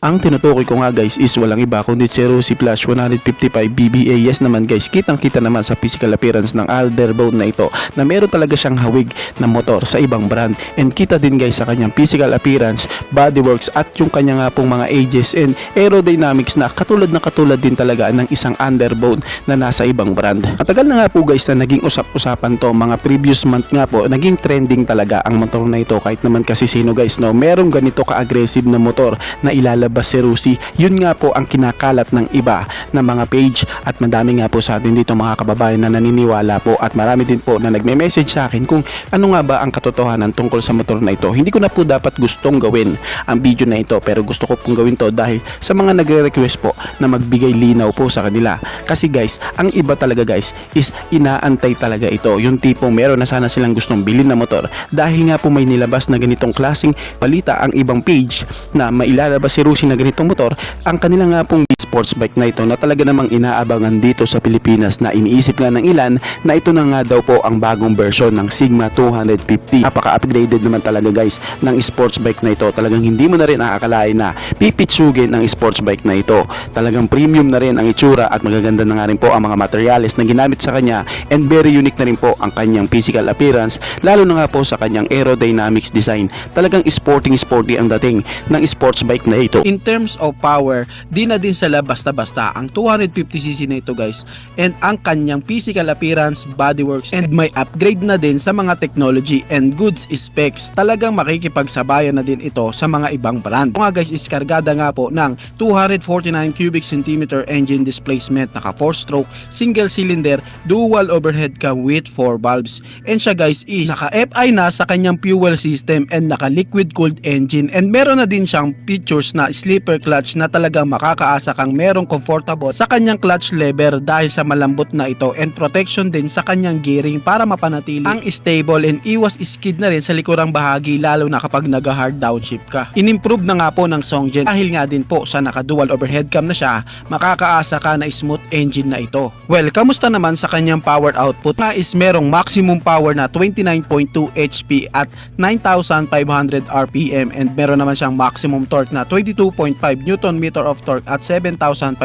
Ang tinutukoy ko nga guys is walang iba kundi si Rossi Plus 155 BBA. Yes naman guys, kitang kita naman sa physical appearance ng Alderboat na ito na meron talaga siyang hawig na motor sa ibang brand, and kita din guys sa kanyang physical appearance, bodyworks at yung kanya nga pong mga ages and aerodynamics na katulad din talaga ng isang Underboat na nasa ibang brand. Matagal na nga po guys na naging usap-usapan to, mga previous month nga po naging trending talaga ang motor na ito, kahit naman kasi sino guys no, merong ganito ka-aggressive na motor na ilalabas si Rossi. Yun nga po ang kinakalat ng iba na mga page, at madami nga po sa atin dito mga kababayan na naniniwala po, at marami din po na nagme-message sa akin kung ano nga ba ang katotohanan tungkol sa motor na ito. Hindi ko na po dapat gustong gawin ang video na ito, pero gusto ko pong gawin to dahil sa mga nagre-request po na magbigay linaw po sa kanila. Kasi guys, ang iba talaga guys is inaantay talaga ito, yung tipong meron na sana silang gustong bilhin na motor dahil nga po may nilabas na ganitong klaseng balita ang ibang page na mailalabas si Rossi na ganitong motor. Ang kanila nga pong sports bike na ito na talaga namang inaabangan dito sa Pilipinas, na iniisip nga ng ilan na ito na nga daw po ang bagong version ng Sigma 250. Napaka-upgraded naman talaga guys ng sports bike na ito. Talagang hindi mo na rin aakalain na pipitsugin ang sports bike na ito. Talagang premium na rin ang itsura, at magaganda na nga rin po ang mga materials na ginamit sa kanya, and very unique na rin po ang kanyang physical appearance, lalo na nga po sa kanyang aerodynamics design. Talagang sporty ang dating ng sports bike na ito. In terms of power, di na din sila basta-basta ang 250cc na ito guys, and ang kanyang physical appearance, bodyworks, and may upgrade na din sa mga technology and goods specs. Talagang makikipagsabayan na din ito sa mga ibang brand. Mga guys is kargada nga po ng 249 cubic centimeter engine displacement, naka 4-stroke, single cylinder, dual overhead cam with 4 valves, and siya guys is naka FI na sa kanyang fuel system and naka liquid cooled engine, and meron na din siyang features na slipper clutch na talagang makakaasa kang merong comfortable sa kanyang clutch lever dahil sa malambot na ito, and protection din sa kanyang gearing para mapanatili ang stable and iwas skid na rin sa likurang bahagi, lalo na kapag nag-hard downshift ka. Inimprove na nga po ng Songjen dahil nga din po sa naka-dual overhead cam na siya, makakaasa ka na smooth engine na ito. Well, kamusta naman sa kanyang power output? Na is merong maximum power na 29.2 HP at 9,500 RPM, and meron naman siyang maximum torque na 22.5 Newton meter of torque at 7,500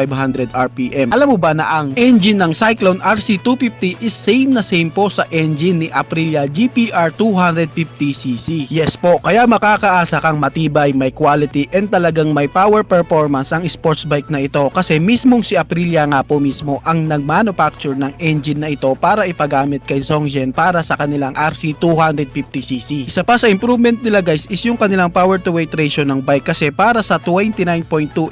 RPM. Alam mo ba na ang engine ng Cyclone RC250 is same po sa engine ni Aprilia GPR 250cc. Yes po, kaya makakaasa kang matibay, may quality, and talagang may power performance ang sports bike na ito, kasi mismong si Aprilia nga po mismo ang nagmanufacture ng engine na ito para ipagamit kay Songjen para sa kanilang RC250cc. Isa pa sa improvement nila guys is yung kanilang power to weight ratio ng bike, kasi para sa 29.2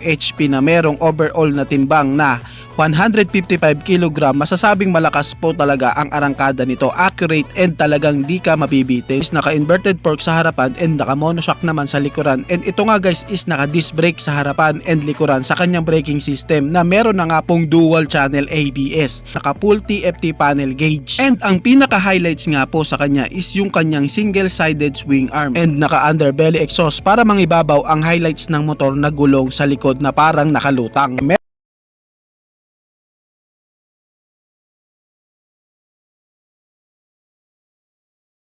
HP na merong overall na timbang na 155 kg, masasabing malakas po talaga ang arangkada nito, accurate, and talagang di ka mabibitin. Is naka-inverted fork sa harapan and naka-monoshock naman sa likuran, and ito nga guys is naka-disc brake sa harapan and likuran sa kanyang braking system na meron na nga pong dual channel ABS, naka-full TFT panel gauge, and ang pinaka-highlights nga po sa kanya is yung kanyang single-sided swing arm and naka-underbelly exhaust para mangibabaw ang highlights ng motor na gulong sa likod na parang nakalutang.